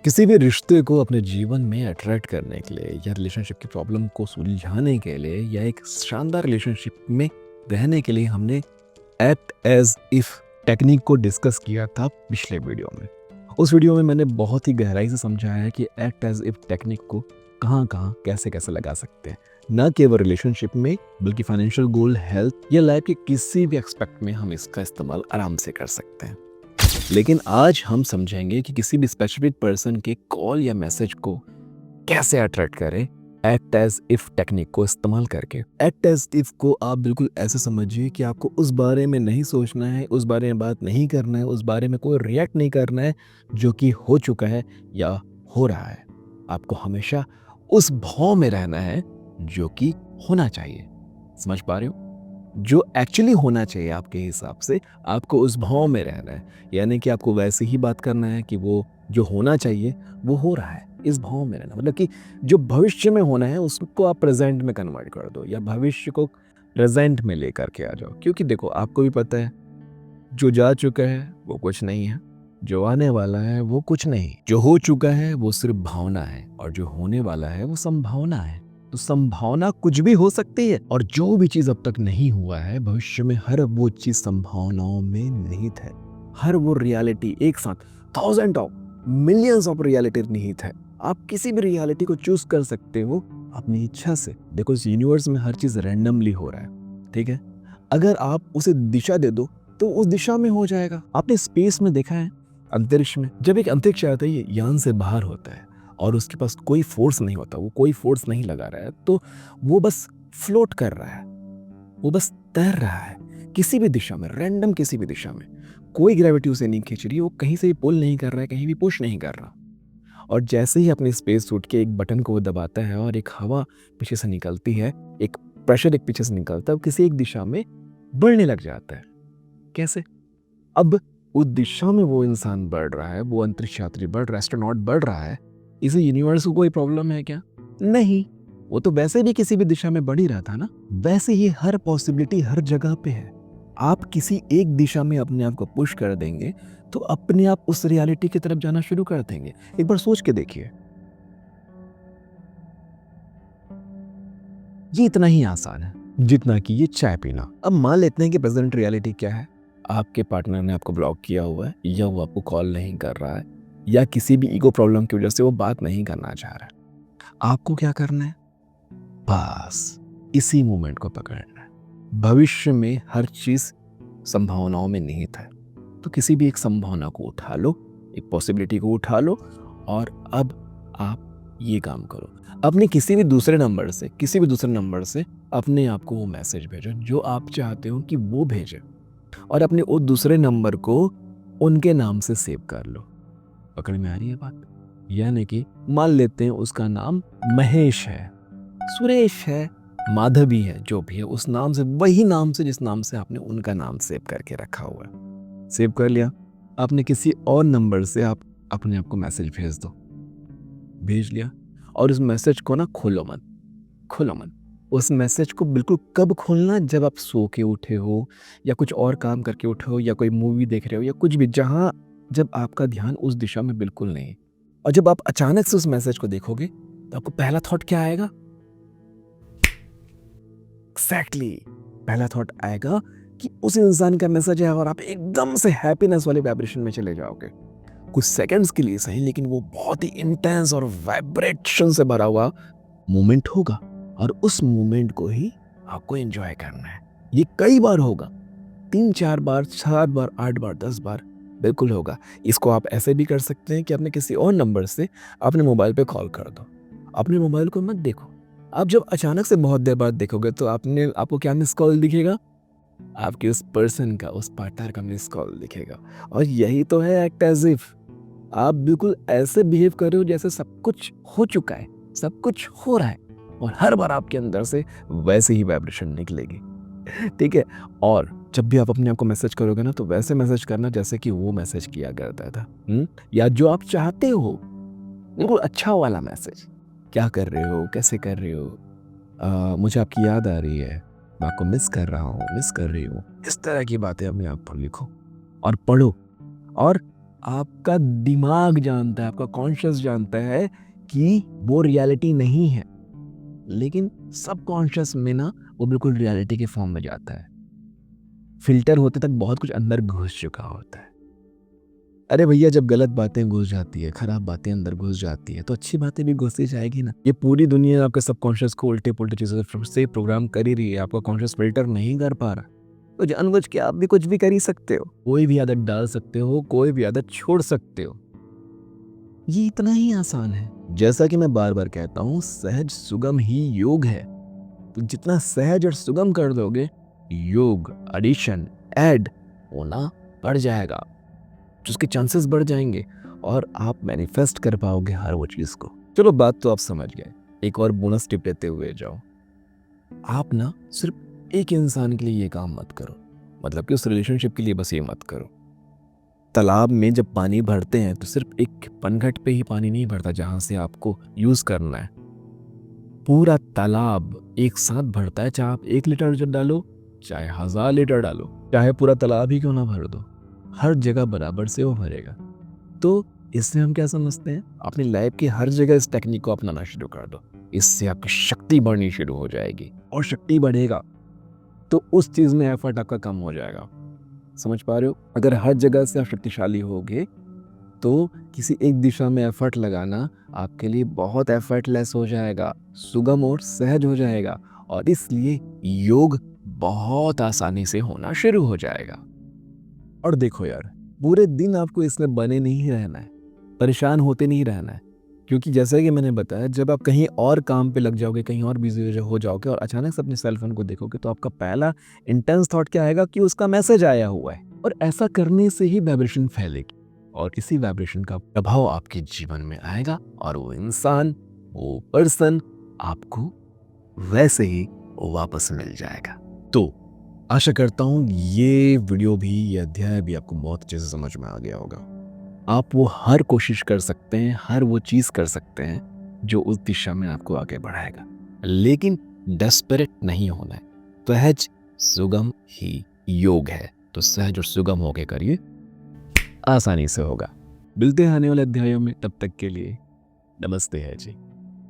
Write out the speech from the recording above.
किसी भी रिश्ते को अपने जीवन में अट्रैक्ट करने के लिए या रिलेशनशिप की प्रॉब्लम को सुलझाने के लिए या एक शानदार रिलेशनशिप में रहने के लिए हमने एक्ट एज इफ टेक्निक को डिस्कस किया था पिछले वीडियो में। उस वीडियो में मैंने बहुत ही गहराई से समझाया है कि एक्ट एज इफ टेक्निक को कहाँ कहाँ कैसे कैसे लगा सकते हैं, न केवल रिलेशनशिप में बल्कि फाइनेंशियल गोल, हेल्थ या लाइफ के किसी भी एक्सपेक्ट में हम इसका इस्तेमाल आराम से कर सकते हैं। लेकिन आज हम समझेंगे कि किसी भी स्पेसिफिक पर्सन के कॉल या मैसेज को कैसे अट्रैक्ट करें एक्ट एज इफ टेक्निक को इस्तेमाल करके। एक्ट एज इफ को आप बिल्कुल ऐसे समझिए कि आपको उस बारे में नहीं सोचना है, उस बारे में बात नहीं करना है, उस बारे में कोई रिएक्ट नहीं करना है जो कि हो चुका है या हो रहा है। आपको हमेशा उस भाव में रहना है जो कि होना चाहिए। समझ पा रहे हो? जो एक्चुअली होना चाहिए आपके हिसाब से, आपको उस भाव में रहना है। यानी कि आपको वैसे ही बात करना है कि वो जो होना चाहिए वो हो रहा है। इस भाव में रहना मतलब कि जो भविष्य में होना है उसको आप प्रेजेंट में कन्वर्ट कर दो या भविष्य को प्रेजेंट में लेकर के आ जाओ। क्योंकि देखो, आपको भी पता है जो जा चुका है वो कुछ नहीं है, जो आने वाला है वो कुछ नहीं, जो हो चुका है वो सिर्फ भावना है और जो होने वाला है वो संभावना है। तो संभावना कुछ भी हो सकती है और जो भी चीज अब तक नहीं हुआ है भविष्य में हर वो चीज संभावनाओं में निहित है। हर वो रियलिटी एक साथ thousand of millions of reality निहित है। आप किसी भी रियलिटी को चूज कर सकते हो अपनी इच्छा से। देखो, इस यूनिवर्स में हर चीज रैंडमली हो रहा है, ठीक है? अगर आप उसे दिशा दे दो तो उस दिशा में हो जाएगा। आपने स्पेस में देखा है, अंतरिक्ष में जब एक अंतरिक्ष आता है ये यान से बाहर होता है और उसके पास कोई फोर्स नहीं होता, वो कोई फोर्स नहीं लगा रहा है, तो वो बस फ्लोट कर रहा है, वो बस तैर रहा है किसी भी दिशा में, रैंडम किसी भी दिशा में। कोई ग्रेविटी उसे नहीं खींच रही, वो कहीं से भी पुल नहीं कर रहा है, कहीं भी पुश नहीं कर रहा। और जैसे ही अपने स्पेस सूट के एक बटन को वो दबाता है और एक हवा पीछे से निकलती है, एक प्रेशर एक पीछे से निकलता है, वो किसी एक दिशा में बढ़ने लग जाता है। कैसे? अब उस दिशा में वो इंसान बढ़ रहा है, वो अंतरिक्ष यात्री बढ़ रहा है, एस्ट्रोनॉट बढ़ रहा है। इसे यूनिवर्स को कोई प्रॉब्लम है क्या? नहीं, वो तो वैसे भी किसी भी दिशा में बढ़ ही रहा था ना। वैसे ही हर पॉसिबिलिटी हर जगह पे है। आप किसी एक दिशा में अपने आप को पुश कर देंगे तो अपने आप उस रियलिटी की तरफ जाना शुरू कर देंगे। एक बार सोच के देखिए, ये इतना ही आसान है जितना कि ये चाय पीना। अब मान लेते हैं कि प्रेजेंट रियलिटी क्या है। आपके पार्टनर ने आपको ब्लॉक किया हुआ है या वो आपको कॉल नहीं कर रहा है या किसी भी ईगो प्रॉब्लम की वजह से वो बात नहीं करना चाह रहा है। आपको क्या करना है? बस इसी मोमेंट को पकड़ना है। भविष्य में हर चीज संभावनाओं में निहित है, तो किसी भी एक संभावना को उठा लो, एक पॉसिबिलिटी को उठा लो और अब आप ये काम करो। अपने किसी भी दूसरे नंबर से अपने आप को वो मैसेज भेजो जो आप चाहते हो कि वो भेजे और अपने वो दूसरे नंबर को उनके नाम से सेव कर लो। पकड़ में आ रही है बात? यानी कि मान लेते हैं उसका नाम महेश है, सुरेश है, माधवी है, जो भी है उस नाम से, वही नाम से जिस नाम से आपने उनका नाम सेव करके रखा हुआ है। सेव कर लिया, आपने किसी और नंबर से आप अपने आप को मैसेज भेज दो। भेज लिया और उस मैसेज को ना खोलो मत। उस मैसेज को बिल्कुल कब खोलना? जब आप सो के उठे हो या कुछ और काम करके उठे हो या कोई मूवी देख रहे हो या कुछ भी, जहां जब आपका ध्यान उस दिशा में बिल्कुल नहीं। और जब आप अचानक से उस मैसेज को देखोगे तो आपको पहला थॉट क्या आएगा? एग्जैक्टली, पहला थॉट आएगा कि उस इंसान का मैसेज है और आप एकदम से हैप्पीनेस वाले वाइब्रेशन में चले जाओगे। कुछ सेकंड्स के लिए सही, लेकिन वो बहुत ही इंटेंस और वाइब्रेशन से भरा हुआ मोमेंट होगा और उस मोमेंट को ही आपको एंजॉय करना है। ये कई बार होगा, 3-4 बार, 7 बार, 8 बार, 10 बार, बिल्कुल होगा। इसको आप ऐसे भी कर सकते हैं कि अपने किसी और नंबर से अपने मोबाइल पे कॉल कर दो। अपने मोबाइल को मत देखो। आप जब अचानक से बहुत देर बाद देखोगे तो आपको क्या मिस कॉल दिखेगा? आपके उस पर्सन का, उस पार्टनर का मिस कॉल दिखेगा। और यही तो है एक्ट एज इफ। आप बिल्कुल ऐसे बिहेव कर रहे हो जैसे सब कुछ हो चुका है, सब कुछ हो रहा है और हर बार आपके अंदर से वैसे ही वाइब्रेशन निकलेगी, ठीक है? और जब भी आप अपने आप को मैसेज करोगे ना तो वैसे मैसेज करना जैसे कि वो मैसेज किया करता था, या जो आप चाहते हो, बिल्कुल अच्छा वाला मैसेज। क्या कर रहे हो, कैसे कर रहे हो, मुझे आपकी याद आ रही है, मैं आपको मिस कर रही हूँ। इस तरह की बातें अपने आप पर लिखो और पढ़ो और आपका दिमाग जानता है, आपका कॉन्शियस जानता है कि वो रियलिटी नहीं है, लेकिन सबकॉन्शियस में ना वो बिल्कुल रियलिटी के फॉर्म में जाता है। फिल्टर होते तक बहुत कुछ अंदर घुस चुका होता है। अरे भैया, जब गलत बातें घुस जाती है, खराब बातें अंदर घुस जाती है, तो अच्छी बातें भी घुसती जाएगी ना। ये पूरी दुनिया आपके सबकॉन्शियस को उल्टे पुल्टे चीजों से प्रोग्राम कर ही रही है, आपका कॉन्शियस फिल्टर नहीं कर पा रहा। तो जानबूझ के आप भी कुछ भी कर ही सकते हो, कोई भी आदत डाल सकते हो, कोई भी आदत छोड़ सकते हो। ये इतना ही आसान है। जैसा कि मैं बार बार कहता हूँ, सहज सुगम ही योग है। तो जितना सहज और सुगम कर दोगे, योग एडिशन ऐड होना बढ़ जाएगा, उसके चांसेस बढ़ जाएंगे और आप मैनिफेस्ट कर पाओगे हर वो चीज को। चलो, बात तो आप समझ गए। एक और बोनस टिप देते हुए जाओ, आप ना सिर्फ एक इंसान के लिए ये काम मत करो, मतलब कि उस रिलेशनशिप के लिए बस ये मत करो। तालाब में जब पानी भरते हैं तो सिर्फ एक पनघट पे ही पानी नहीं भरता जहां से आपको यूज करना है, पूरा तालाब एक साथ भरता है। चाहे आप 1 लीटर डालो, चाहे 1000 लीटर डालो, चाहे पूरा तालाब ही क्यों ना भर दो, हर जगह बराबर से वो भरेगा। तो इससे हम क्या समझते हैं, अपनी लाइफ की हर जगह इस टेक्निक को अपनाना शुरू कर दो। इससे आपकी शक्ति बढ़नी शुरू हो जाएगी, और शक्ति बढ़ेगा तो उस चीज में एफर्ट आपका कम हो जाएगा। समझ पा रहे हो? अगर हर जगह से आप शक्तिशाली होगे तो किसी एक दिशा में एफर्ट लगाना आपके लिए बहुत एफर्टलेस हो जाएगा, सुगम और सहज हो जाएगा, और इसलिए योग बहुत आसानी से होना शुरू हो जाएगा। और देखो यार, पूरे दिन आपको इसमें बने नहीं रहना है, परेशान होते नहीं रहना है, क्योंकि जैसा कि मैंने बताया, जब आप कहीं और काम पे लग जाओगे, कहीं और बिजी हो जाओगे और अचानक से अपने सेल फोन को देखोगे, तो आपका पहला इंटेंस थॉट क्या आएगा कि उसका मैसेज आया हुआ है। और ऐसा करने से ही वाइब्रेशन फैलेगी और इसी वाइब्रेशन का प्रभाव आपके जीवन में आएगा, और वो इंसान, वो पर्सन आपको वैसे ही वापस मिल जाएगा। तो आशा करता हूँ ये वीडियो भी, ये अध्याय भी आपको बहुत अच्छे से समझ में आ गया होगा। आप वो हर कोशिश कर सकते हैं, हर वो चीज कर सकते हैं जो उस दिशा में आपको आगे बढ़ाएगा, लेकिन डेस्परेट नहीं होना है। सहज सुगम ही योग है, तो सहज और सुगम होके करिए, आसानी से होगा। मिलते हैं आने वाले अध्यायों में, तब तक के लिए नमस्ते है जी।